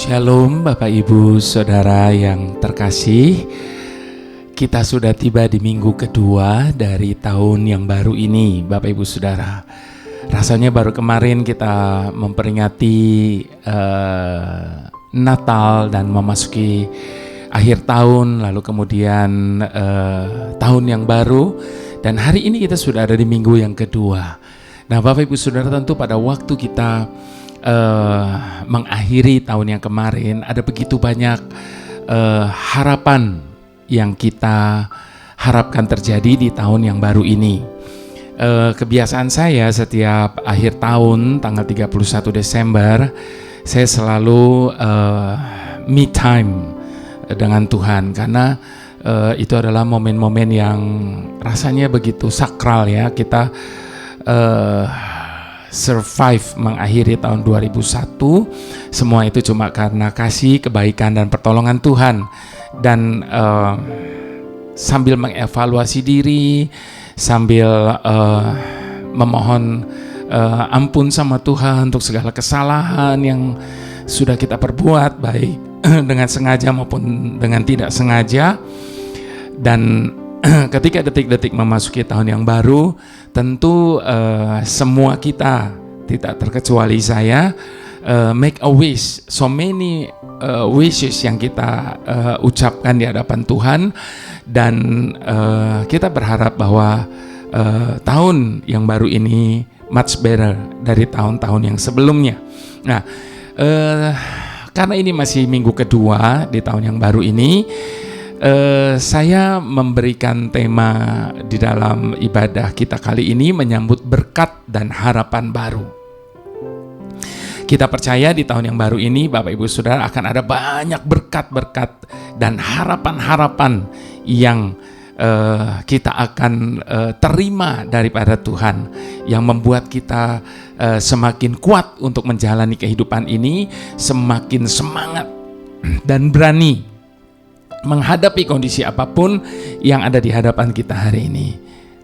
Shalom Bapak Ibu Saudara yang terkasih. Kita sudah tiba di minggu kedua dari tahun yang baru ini Bapak Ibu Saudara. Rasanya baru kemarin kita memperingati Natal dan memasuki akhir tahun, lalu kemudian tahun yang baru, dan hari ini kita sudah ada di minggu yang kedua. Nah Bapak Ibu Saudara, tentu pada waktu kita mengakhiri tahun yang kemarin, ada begitu banyak harapan yang kita harapkan terjadi di tahun yang baru ini. Kebiasaan saya setiap akhir tahun tanggal 31 Desember saya selalu me time dengan Tuhan, karena itu adalah momen-momen yang rasanya begitu sakral ya. Kita survive mengakhiri tahun 2001, semua itu cuma karena kasih, kebaikan dan pertolongan Tuhan. Dan sambil mengevaluasi diri, sambil memohon ampun sama Tuhan untuk segala kesalahan yang sudah kita perbuat, baik dengan sengaja maupun dengan tidak sengaja. Dan ketika detik-detik memasuki tahun yang baru, tentu semua kita, tidak terkecuali saya, make a wish. So many wishes yang kita ucapkan di hadapan Tuhan, dan kita berharap bahwa tahun yang baru ini much better dari tahun-tahun yang sebelumnya. Nah, karena ini masih minggu kedua di tahun yang baru ini, saya memberikan tema di dalam ibadah kita kali ini menyambut berkat dan harapan baru. Kita percaya di tahun yang baru ini Bapak Ibu Saudara akan ada banyak berkat-berkat dan harapan-harapan yang kita akan terima daripada Tuhan, yang membuat kita semakin kuat untuk menjalani kehidupan ini, semakin semangat dan berani menghadapi kondisi apapun yang ada di hadapan kita hari ini.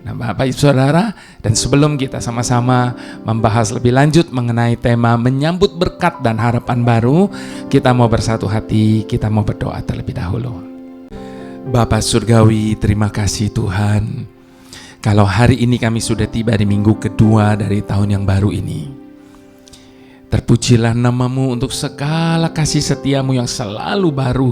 Nah Bapak Ibu Saudara, dan sebelum kita sama-sama membahas lebih lanjut mengenai tema menyambut berkat dan harapan baru, kita mau bersatu hati, kita mau berdoa terlebih dahulu. Bapa Surgawi, terima kasih Tuhan, kalau hari ini kami sudah tiba di minggu kedua dari tahun yang baru ini. Terpujilah nama-Mu untuk segala kasih setia-Mu yang selalu baru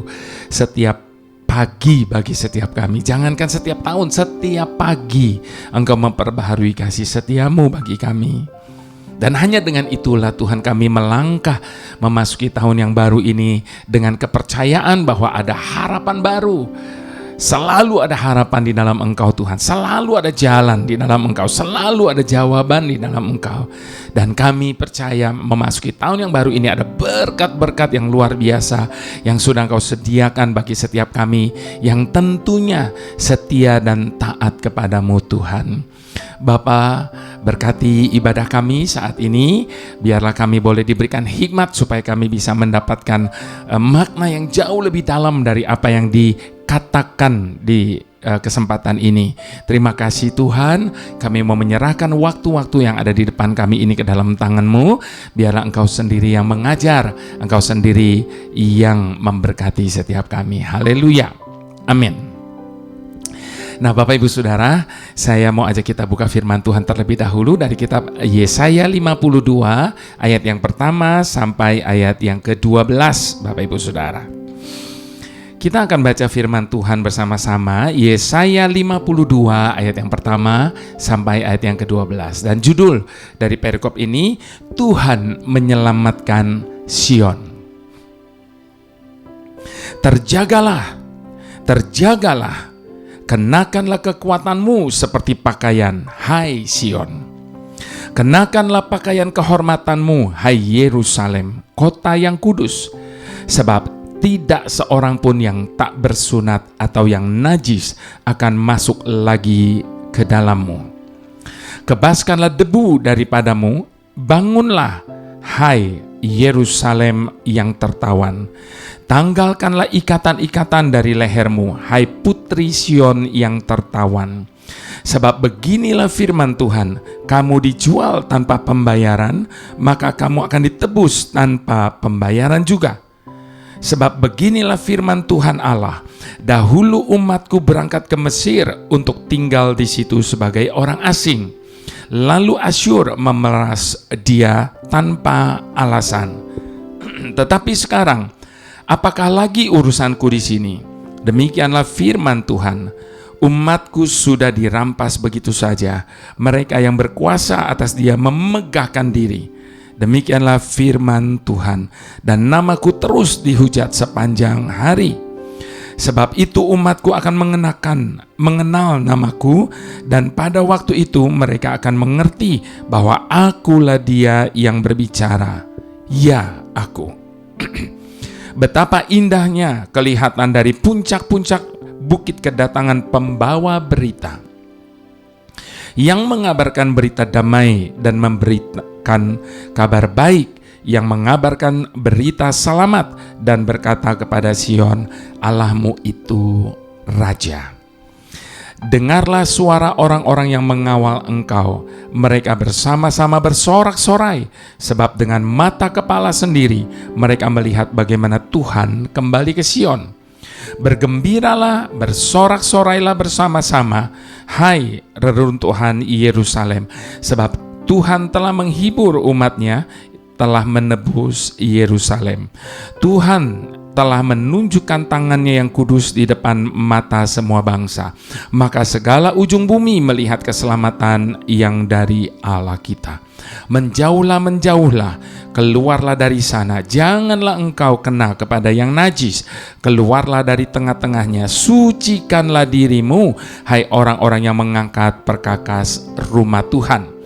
setiap pagi bagi setiap kami. Jangankan setiap tahun, setiap pagi Engkau memperbaharui kasih setia-Mu bagi kami. Dan hanya dengan itulah Tuhan kami melangkah memasuki tahun yang baru ini dengan kepercayaan bahwa ada harapan baru. Selalu ada harapan di dalam Engkau Tuhan, selalu ada jalan di dalam Engkau, selalu ada jawaban di dalam Engkau. Dan kami percaya memasuki tahun yang baru ini ada berkat-berkat yang luar biasa yang sudah Engkau sediakan bagi setiap kami, yang tentunya setia dan taat kepadamu Tuhan. Bapa, berkati ibadah kami saat ini, biarlah kami boleh diberikan hikmat supaya kami bisa mendapatkan makna yang jauh lebih dalam dari apa yang dikatakan di kesempatan ini. Terima kasih Tuhan, kami mau menyerahkan waktu-waktu yang ada di depan kami ini ke dalam tangan-Mu. Biarlah Engkau sendiri yang mengajar, Engkau sendiri yang memberkati setiap kami. Haleluya, amin. Nah Bapak Ibu Saudara, saya mau ajak kita buka firman Tuhan terlebih dahulu dari kitab Yesaya 52 ayat yang pertama sampai ayat yang ke-12 Bapak Ibu Saudara. Kita akan baca firman Tuhan bersama-sama, Yesaya 52 ayat yang pertama sampai ayat yang ke-12. Dan judul dari perikop ini, Tuhan menyelamatkan Sion. Terjagalah, terjagalah, kenakanlah kekuatanmu seperti pakaian, hai Sion. Kenakanlah pakaian kehormatanmu, hai Yerusalem, kota yang kudus. Sebab tidak seorang pun yang tak bersunat atau yang najis akan masuk lagi ke dalammu. Kebaskanlah debu daripadamu, bangunlah, hai Yerusalem yang tertawan. Tanggalkanlah ikatan-ikatan dari lehermu, hai putri Sion yang tertawan. Sebab beginilah firman Tuhan, kamu dijual tanpa pembayaran, maka kamu akan ditebus tanpa pembayaran juga. Sebab beginilah firman Tuhan Allah, dahulu umatku berangkat ke Mesir untuk tinggal di situ sebagai orang asing. Lalu Asyur memeras dia tanpa alasan. Tetapi sekarang, apakah lagi urusanku di sini? Demikianlah firman Tuhan, umatku sudah dirampas begitu saja. Mereka yang berkuasa atas dia memegahkan diri. Demikianlah firman Tuhan, dan namaku terus dihujat sepanjang hari. Sebab itu umatku akan mengenal namaku, dan pada waktu itu mereka akan mengerti bahwa akulah dia yang berbicara. Ya, aku. Betapa indahnya kelihatan dari puncak-puncak bukit kedatangan pembawa berita yang mengabarkan berita damai dan memberitakan kabar baik, yang mengabarkan berita selamat dan berkata kepada Sion, Allahmu itu Raja. Dengarlah suara orang-orang yang mengawal engkau, mereka bersama-sama bersorak-sorai, sebab dengan mata kepala sendiri mereka melihat bagaimana Tuhan kembali ke Sion. Bergembiralah, bersorak-sorailah bersama-sama, hai reruntuhan Yerusalem, sebab Tuhan telah menghibur umatnya, telah menebus Yerusalem. Tuhan telah menunjukkan tangannya yang kudus di depan mata semua bangsa. Maka segala ujung bumi melihat keselamatan yang dari Allah kita. Menjauhlah, menjauhlah, keluarlah dari sana. Janganlah engkau kena kepada yang najis. Keluarlah dari tengah-tengahnya. Sucikanlah dirimu, hai orang-orang yang mengangkat perkakas rumah Tuhan.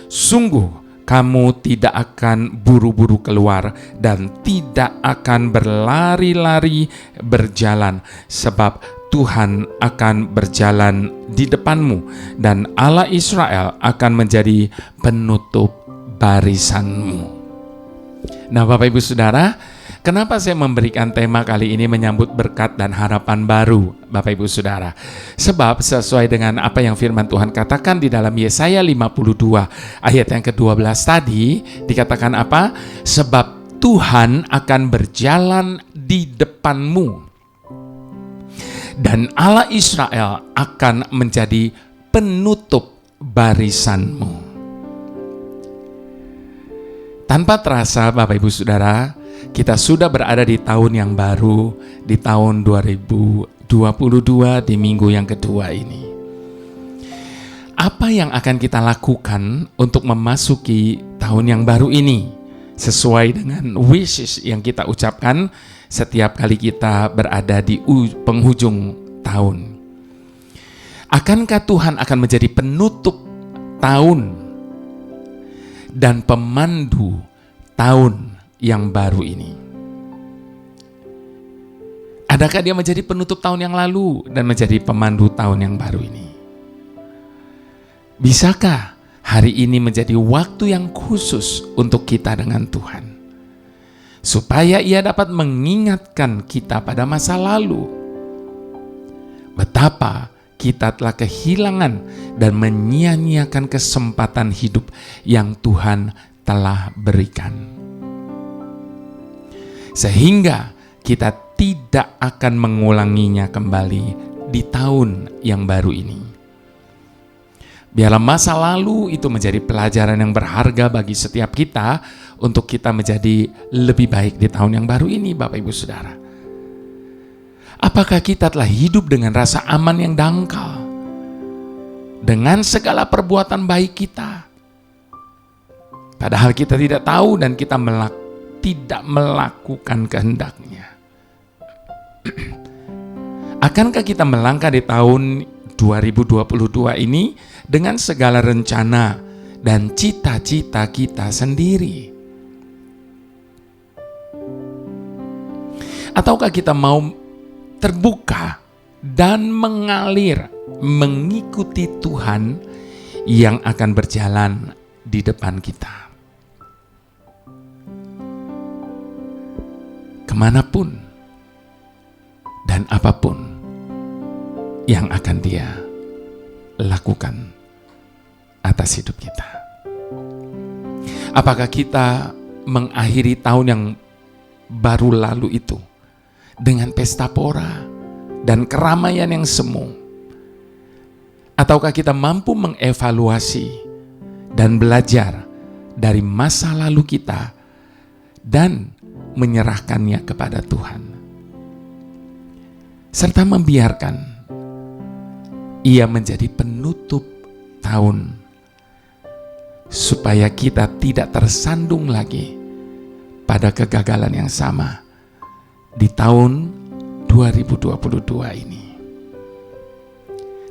Sungguh kamu tidak akan buru-buru keluar dan tidak akan berlari-lari berjalan, sebab Tuhan akan berjalan di depanmu dan Allah Israel akan menjadi penutup barisanmu. Nah, Bapak Ibu Saudara, kenapa saya memberikan tema kali ini menyambut berkat dan harapan baru, Bapak Ibu Saudara? Sebab sesuai dengan apa yang firman Tuhan katakan di dalam Yesaya 52 ayat yang ke-12 tadi, dikatakan apa? Sebab Tuhan akan berjalan di depanmu dan Allah Israel akan menjadi penutup barisanmu. Tanpa terasa, Bapak Ibu Saudara, kita sudah berada di tahun yang baru, di tahun 2022, di minggu yang kedua ini. Apa yang akan kita lakukan untuk memasuki tahun yang baru ini? Sesuai dengan wishes yang kita ucapkan setiap kali kita berada di penghujung tahun. Akankah Tuhan akan menjadi penutup tahun dan pemandu tahun yang baru ini? Adakah dia menjadi penutup tahun yang lalu dan menjadi pemandu tahun yang baru ini? Bisakah hari ini menjadi waktu yang khusus untuk kita dengan Tuhan, supaya ia dapat mengingatkan kita pada masa lalu betapa kita telah kehilangan dan menyia-nyiakan kesempatan hidup yang Tuhan telah berikan, sehingga kita tidak akan mengulanginya kembali di tahun yang baru ini. Biarlah masa lalu itu menjadi pelajaran yang berharga bagi setiap kita untuk kita menjadi lebih baik di tahun yang baru ini, Bapak Ibu Saudara. Apakah kita telah hidup dengan rasa aman yang dangkal dengan segala perbuatan baik kita, padahal kita tidak tahu dan kita tidak melakukan kehendaknya? Akankah kita melangkah di tahun 2022 ini dengan segala rencana dan cita-cita kita sendiri? Ataukah kita mau terbuka dan mengalir mengikuti Tuhan yang akan berjalan di depan kita? Kemanapun dan apapun yang akan Dia lakukan atas hidup kita. Apakah kita mengakhiri tahun yang baru lalu itu dengan pesta pora dan keramaian yang semu? Ataukah kita mampu mengevaluasi dan belajar dari masa lalu kita dan menyerahkannya kepada Tuhan, serta membiarkan Ia menjadi penutup tahun, supaya kita tidak tersandung lagi pada kegagalan yang sama di tahun 2022 ini.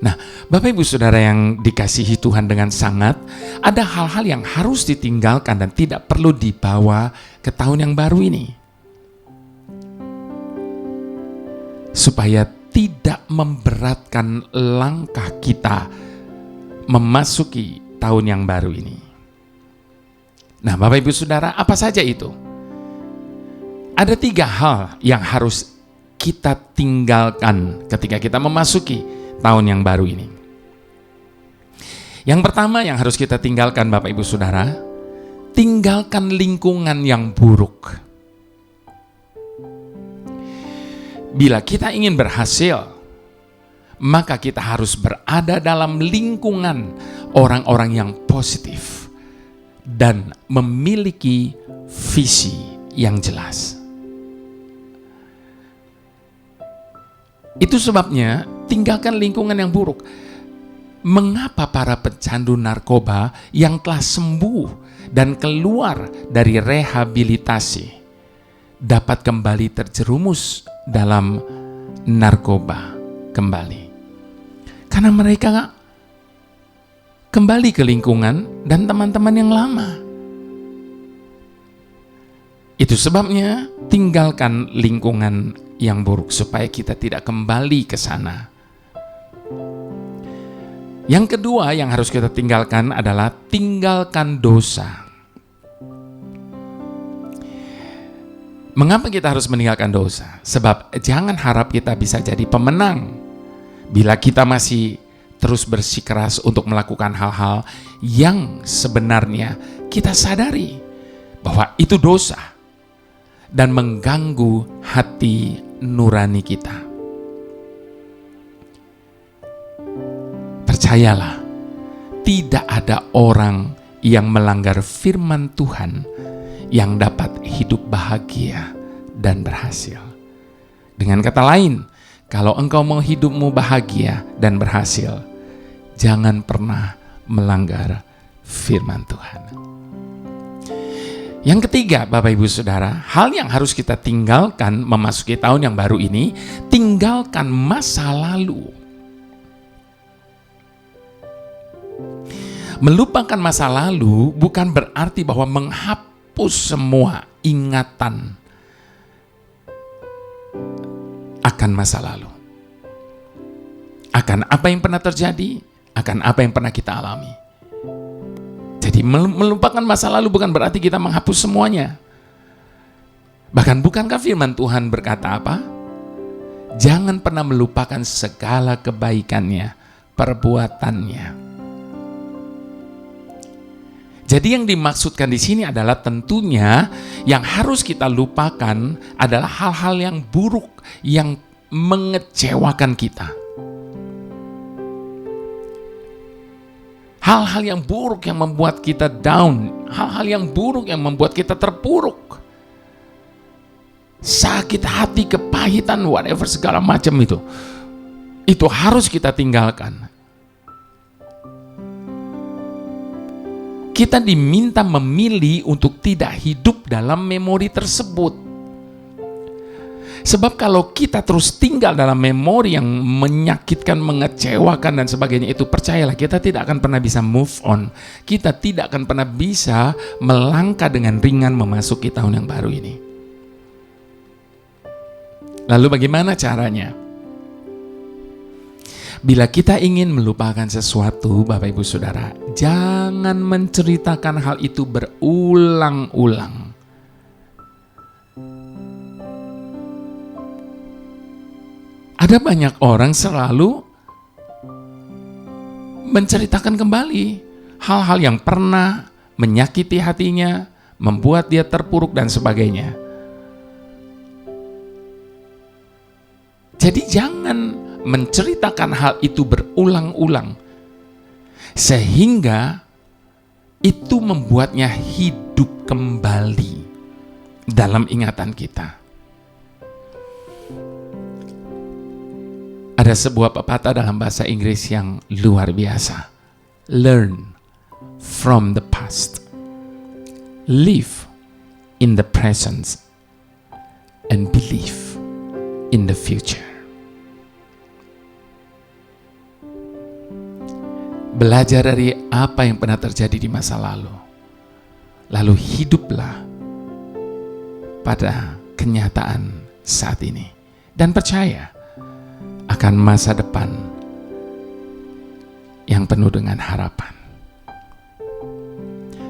Nah, Bapak Ibu Saudara yang dikasihi Tuhan dengan sangat, ada hal-hal yang harus ditinggalkan dan tidak perlu dibawa ke tahun yang baru ini, supaya tidak memberatkan langkah kita memasuki tahun yang baru ini. Nah, Bapak Ibu Saudara, apa saja itu? Ada 3 hal yang harus kita tinggalkan ketika kita memasuki tahun yang baru ini. Yang pertama yang harus kita tinggalkan, Bapak Ibu Saudara, tinggalkan lingkungan yang buruk. Bila kita ingin berhasil, maka kita harus berada dalam lingkungan orang-orang yang positif dan memiliki visi yang jelas. Itu sebabnya tinggalkan lingkungan yang buruk. Mengapa para pecandu narkoba yang telah sembuh dan keluar dari rehabilitasi dapat kembali terjerumus dalam narkoba kembali? Karena mereka kembali ke lingkungan dan teman-teman yang lama. Itu sebabnya tinggalkan lingkungan yang buruk supaya kita tidak kembali ke sana. Yang kedua yang harus kita tinggalkan adalah tinggalkan dosa. Mengapa kita harus meninggalkan dosa? Sebab jangan harap kita bisa jadi pemenang bila kita masih terus bersikeras untuk melakukan hal-hal yang sebenarnya kita sadari bahwa itu dosa dan mengganggu hati nurani kita. Percayalah, tidak ada orang yang melanggar firman Tuhan yang dapat hidup bahagia dan berhasil. Dengan kata lain, kalau engkau mau hidupmu bahagia dan berhasil, jangan pernah melanggar firman Tuhan. Yang ketiga, Bapak Ibu Saudara, hal yang harus kita tinggalkan memasuki tahun yang baru ini, tinggalkan masa lalu. Melupakan masa lalu bukan berarti bahwa menghapus semua ingatan akan masa lalu, akan apa yang pernah terjadi, akan apa yang pernah kita alami. Jadi melupakan masa lalu bukan berarti kita menghapus semuanya. Bahkan bukankah firman Tuhan berkata apa? Jangan pernah melupakan segala kebaikannya, perbuatannya. Jadi yang dimaksudkan di sini adalah tentunya yang harus kita lupakan adalah hal-hal yang buruk yang mengecewakan kita. Hal-hal yang buruk yang membuat kita down, hal-hal yang buruk yang membuat kita terpuruk. Sakit hati, kepahitan, whatever segala macam itu. Itu harus kita tinggalkan. Kita diminta memilih untuk tidak hidup dalam memori tersebut. Sebab kalau kita terus tinggal dalam memori yang menyakitkan, mengecewakan dan sebagainya, itu percayalah kita tidak akan pernah bisa move on. Kita tidak akan pernah bisa melangkah dengan ringan memasuki tahun yang baru ini. Lalu bagaimana caranya? Bila kita ingin melupakan sesuatu, Bapak Ibu Saudara, jangan menceritakan hal itu berulang-ulang. Ada banyak orang selalu menceritakan kembali hal-hal yang pernah menyakiti hatinya, membuat dia terpuruk dan sebagainya. Jadi jangan menceritakan hal itu berulang-ulang, sehingga itu membuatnya hidup kembali dalam ingatan kita. Ada sebuah pepatah dalam bahasa Inggris yang luar biasa. Learn from the past. Live in the present. And believe in the future. Belajar dari apa yang pernah terjadi di masa lalu. Lalu hiduplah pada kenyataan saat ini. Dan percaya akan masa depan yang penuh dengan harapan.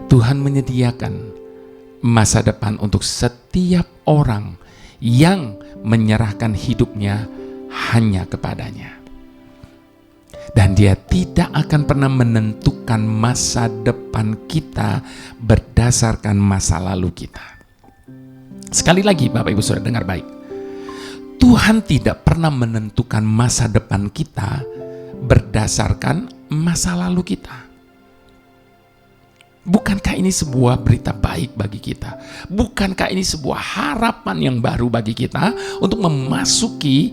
Tuhan menyediakan masa depan untuk setiap orang yang menyerahkan hidupnya hanya kepadanya. Dan Dia tidak akan pernah menentukan masa depan kita berdasarkan masa lalu kita. Sekali lagi Bapak Ibu Saudara dengar baik. Tuhan tidak pernah menentukan masa depan kita berdasarkan masa lalu kita. Bukankah ini sebuah berita baik bagi kita? Bukankah ini sebuah harapan yang baru bagi kita untuk memasuki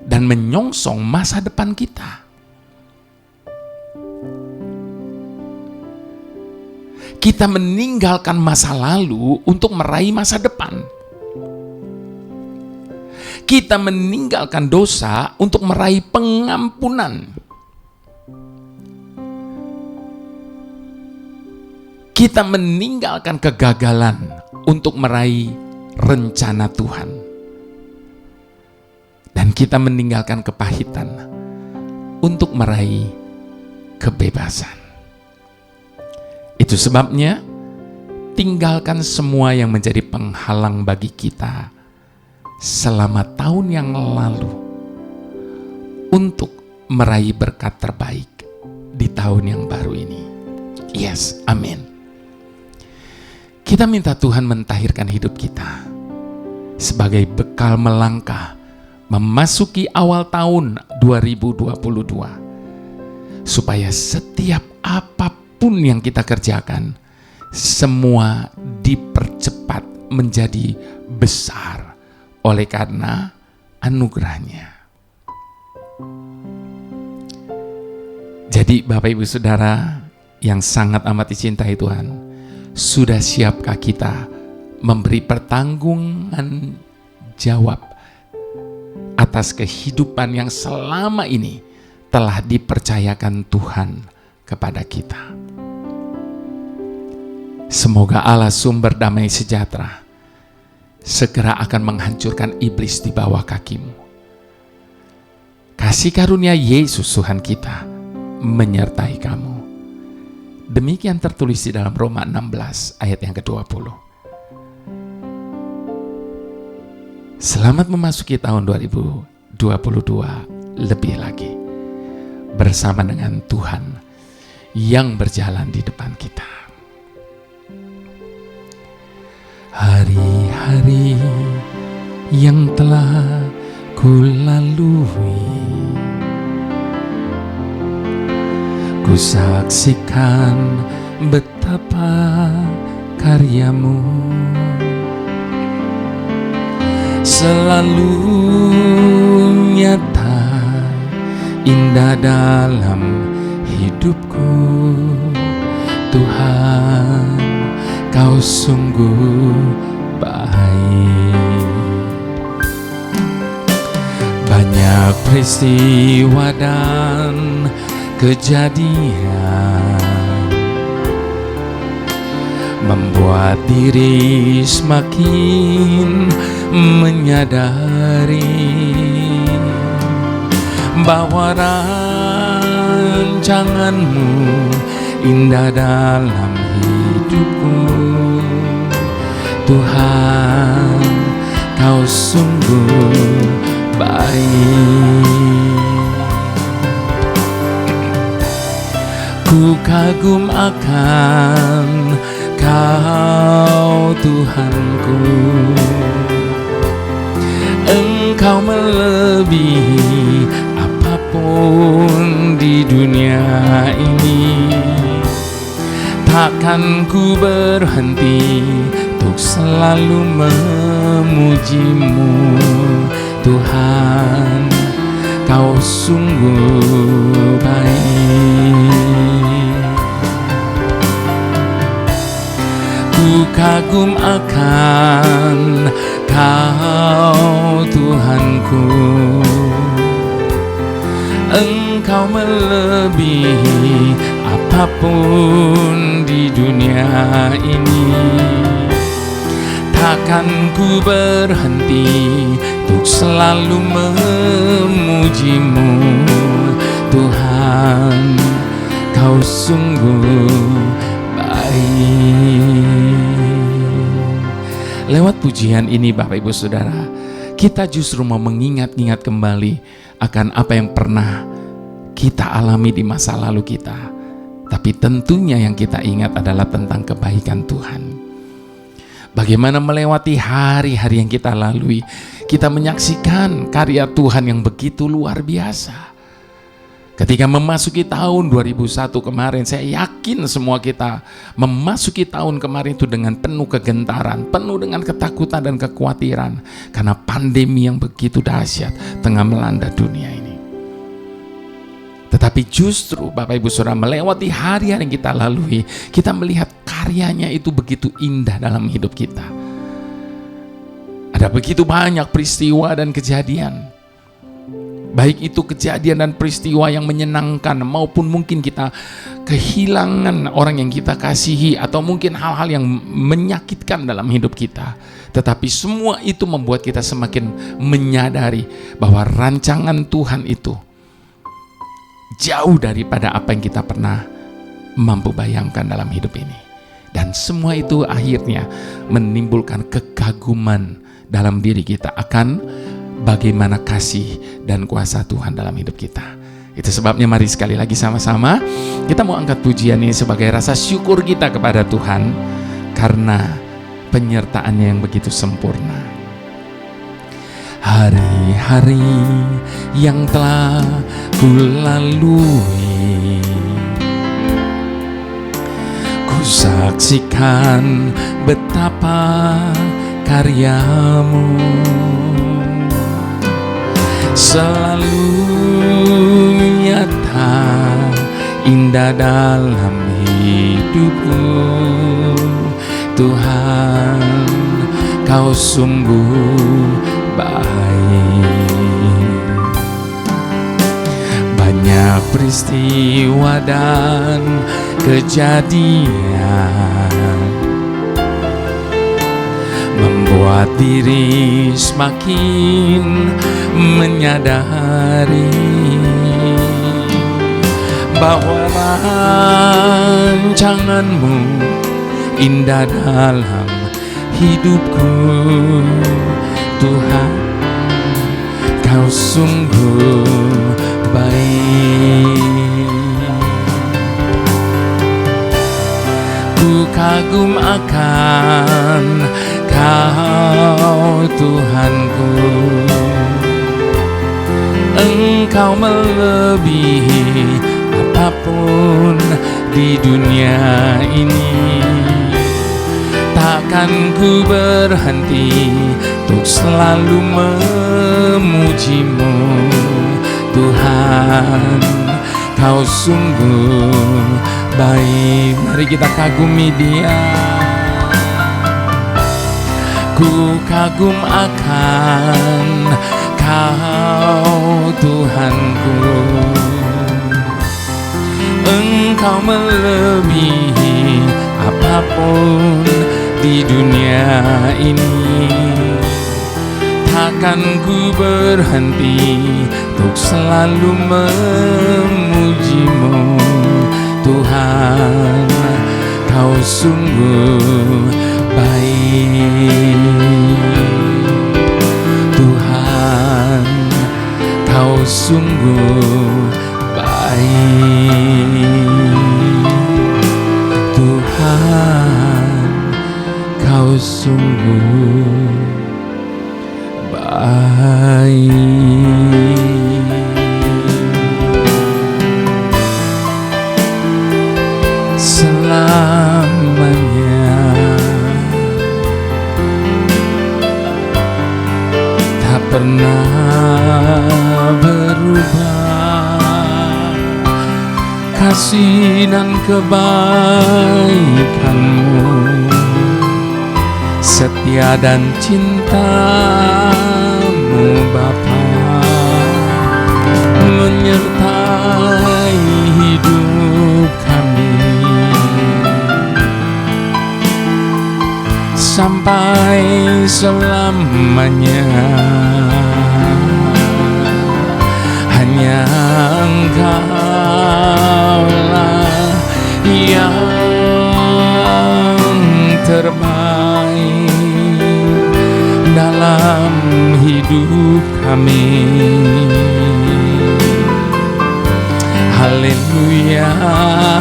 dan menyongsong masa depan kita? Kita meninggalkan masa lalu untuk meraih masa depan. Kita meninggalkan dosa untuk meraih pengampunan. Kita meninggalkan kegagalan untuk meraih rencana Tuhan. Dan kita meninggalkan kepahitan untuk meraih kebebasan. Itu sebabnya tinggalkan semua yang menjadi penghalang bagi kita selama tahun yang lalu untuk meraih berkat terbaik di tahun yang baru ini. Yes, amin. Kita minta Tuhan mentahirkan hidup kita sebagai bekal melangkah memasuki awal tahun 2022, supaya setiap apapun yang kita kerjakan semua dipercepat menjadi besar oleh karena anugerahnya. Jadi Bapak Ibu Saudara yang sangat amat dicintai Tuhan, sudah siapkah kita memberi pertanggungan jawab atas kehidupan yang selama ini telah dipercayakan Tuhan kepada kita? Semoga Allah sumber damai sejahtera segera akan menghancurkan iblis di bawah kakimu. Kasih karunia Yesus Tuhan kita menyertai kamu. Demikian tertulis di dalam Roma 16 ayat yang ke-20. Selamat memasuki tahun 2022 lebih lagi bersama dengan Tuhan yang berjalan di depan kita. Hari-hari yang telah kulalui, ku saksikan betapa karyamu selalu nyata, indah dalam hidupku. Tuhan, Kau sungguh baik. Banyak peristiwa dan kejadian membuat diri semakin menyadari bahwa rancangan-Mu indah dalam hidupku. Tuhan, Kau sungguh baik. Ku kagum akan Kau Tuhanku. Engkau melebihi apapun di dunia ini. Takkan ku berhenti untuk selalu memujimu, Tuhan, Kau sungguh baik. Ku kagum akan Kau, Tuhanku. Engkau melebihi apapun di dunia ini. Takkan ku berhenti untuk selalu memujimu, Tuhan, Kau sungguh baik. Lewat pujian ini Bapak Ibu Saudara, kita justru mau mengingat-ingat kembali akan apa yang pernah kita alami di masa lalu kita. Tapi tentunya yang kita ingat adalah tentang kebaikan Tuhan. Bagaimana melewati hari-hari yang kita lalui, kita menyaksikan karya Tuhan yang begitu luar biasa. Ketika memasuki tahun 2001 kemarin, saya yakin semua kita memasuki tahun kemarin itu dengan penuh kegentaran, penuh dengan ketakutan dan kekhawatiran, karena pandemi yang begitu dahsyat tengah melanda dunia ini. Tetapi justru Bapak Ibu Saudara, melewati hari-hari yang kita lalui, kita melihat karyanya itu begitu indah dalam hidup kita. Ada begitu banyak peristiwa dan kejadian, baik itu kejadian dan peristiwa yang menyenangkan, maupun mungkin kita kehilangan orang yang kita kasihi, atau mungkin hal-hal yang menyakitkan dalam hidup kita. Tetapi semua itu membuat kita semakin menyadari bahwa rancangan Tuhan itu jauh daripada apa yang kita pernah mampu bayangkan dalam hidup ini. Dan semua itu akhirnya menimbulkan kekaguman dalam diri kita akan bagaimana kasih dan kuasa Tuhan dalam hidup kita. Itu sebabnya mari sekali lagi sama-sama kita mau angkat pujian ini sebagai rasa syukur kita kepada Tuhan karena penyertaannya yang begitu sempurna. Hari-hari yang telah ku lalui, ku saksikan betapa karyamu selalu nyata, indah dalam hidupku. Tuhan, Kau sungguh baik. Banyak peristiwa dan kejadian membuat diri semakin menyadari bahwa rancangan-Mu indah dalam hidupku. Tuhan, Kau sungguh baik. Ku kagum akan Kau, Tuhanku. Engkau melebihi apapun di dunia ini. Takkan ku berhenti untuk selalu memujimu, Tuhan, Kau sungguh baik. Mari kita kagumi Dia. Ku kagum akan Kau, Tuhanku. Engkau melebihi apapun di dunia ini. Takkan ku berhenti untuk selalu memujimu, Tuhan, Kau sungguh baik. Tuhan, Kau sungguh baik. Tuhan, Kau sungguh baik. kasih dan kebaikan-Mu, setia dan cinta-Mu Bapa, menyertai hidup kami sampai selamanya. Hanya Engkaulah yang terbaik dalam hidup kami. Haleluya,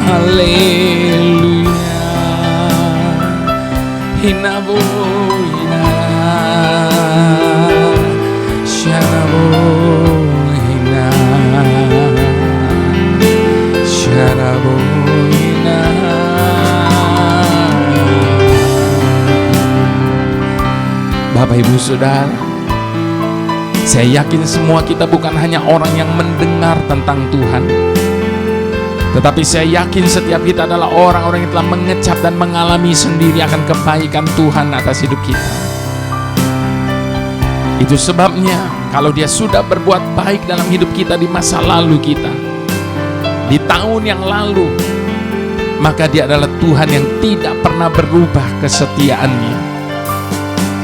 haleluya. Hinabo, Sharabo, Sharabo. Bapak Ibu Saudara, saya yakin semua kita bukan hanya orang yang mendengar tentang Tuhan, tetapi saya yakin setiap kita adalah orang-orang yang telah mengecap dan mengalami sendiri akan kebaikan Tuhan atas hidup kita. Itu sebabnya kalau Dia sudah berbuat baik dalam hidup kita di masa lalu kita, di tahun yang lalu, maka Dia adalah Tuhan yang tidak pernah berubah kesetiaannya.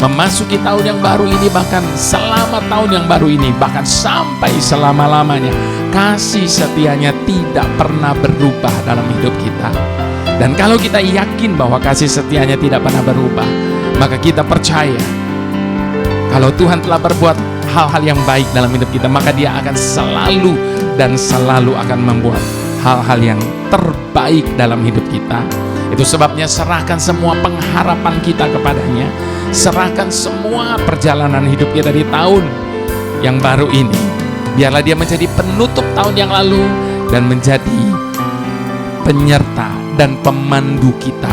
Memasuki tahun yang baru ini, bahkan selama tahun yang baru ini, bahkan sampai selama-lamanya, kasih setianya tidak pernah berubah dalam hidup kita. Dan kalau kita yakin bahwa kasih setianya tidak pernah berubah, maka kita percaya kalau Tuhan telah berbuat hal-hal yang baik dalam hidup kita, maka Dia akan selalu dan selalu akan membuat hal-hal yang terbaik dalam hidup kita. Itu sebabnya serahkan semua pengharapan kita kepadanya. Serahkan semua perjalanan hidup kita di tahun yang baru ini. Biarlah Dia menjadi penutup tahun yang lalu dan menjadi penyerta dan pemandu kita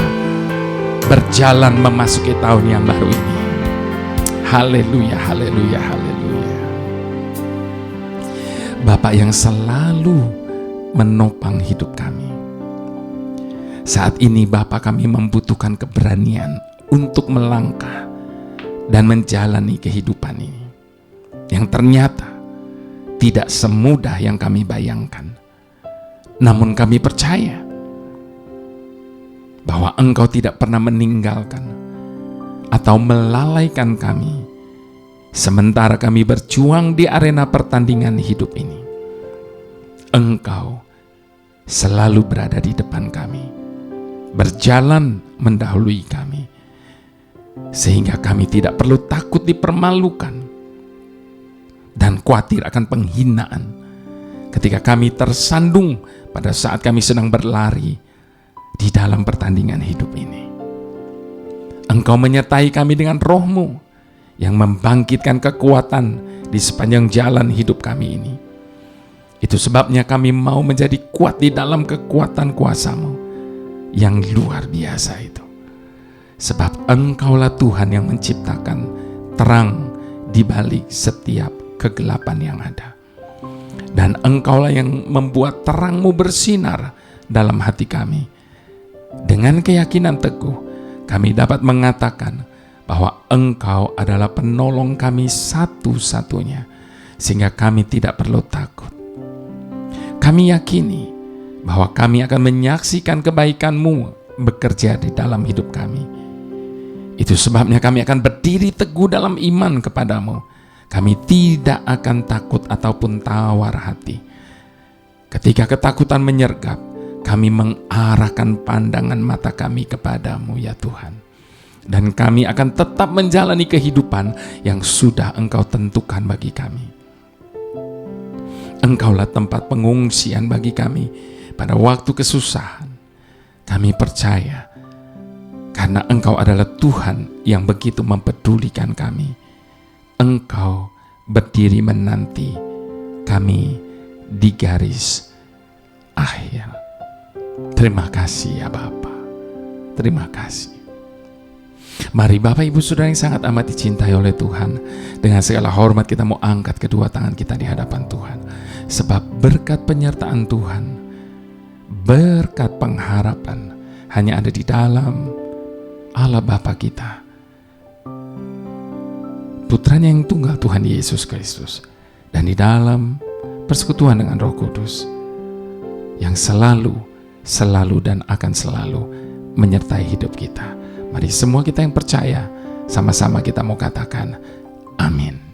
berjalan memasuki tahun yang baru ini. Haleluya, haleluya, haleluya. Bapa yang selalu menopang hidup kami, saat ini Bapa, kami membutuhkan keberanian untuk melangkah dan menjalani kehidupan ini yang ternyata tidak semudah yang kami bayangkan. Namun kami percaya bahwa Engkau tidak pernah meninggalkan atau melalaikan kami sementara kami berjuang di arena pertandingan hidup ini. Engkau selalu berada di depan kami, berjalan mendahului kami, sehingga kami tidak perlu takut dipermalukan dan khawatir akan penghinaan ketika kami tersandung pada saat kami sedang berlari di dalam pertandingan hidup ini. Engkau menyertai kami dengan Roh-Mu yang membangkitkan kekuatan di sepanjang jalan hidup kami ini. Itu sebabnya kami mau menjadi kuat di dalam kekuatan kuasa-Mu yang luar biasa itu. Sebab Engkaulah Tuhan yang menciptakan terang di balik setiap kegelapan yang ada. Dan Engkaulah yang membuat terang-Mu bersinar dalam hati kami. Dengan keyakinan teguh, kami dapat mengatakan bahwa Engkau adalah penolong kami satu-satunya, sehingga kami tidak perlu takut. Kami yakini bahwa kami akan menyaksikan kebaikan-Mu bekerja di dalam hidup kami. Itu sebabnya kami akan berdiri teguh dalam iman kepadamu. Kami tidak akan takut ataupun tawar hati. Ketika ketakutan menyergap, kami mengarahkan pandangan mata kami kepadamu ya Tuhan. Dan kami akan tetap menjalani kehidupan yang sudah Engkau tentukan bagi kami. Engkaulah tempat pengungsian bagi kami pada waktu kesusahan. Kami percaya karena Engkau adalah Tuhan yang begitu mempedulikan kami. Engkau berdiri menanti kami di garis akhir. Terima kasih ya Bapa. Terima kasih. Mari Bapak Ibu Saudara yang sangat amat dicintai oleh Tuhan, dengan segala hormat kita mau angkat kedua tangan kita di hadapan Tuhan. Sebab berkat penyertaan Tuhan, berkat pengharapan hanya ada di dalam Allah Bapa kita, Putranya yang tunggal Tuhan Yesus Kristus, dan di dalam persekutuan dengan Roh Kudus yang selalu dan akan selalu menyertai hidup kita. Mari semua kita yang percaya, sama-sama kita mau katakan amin.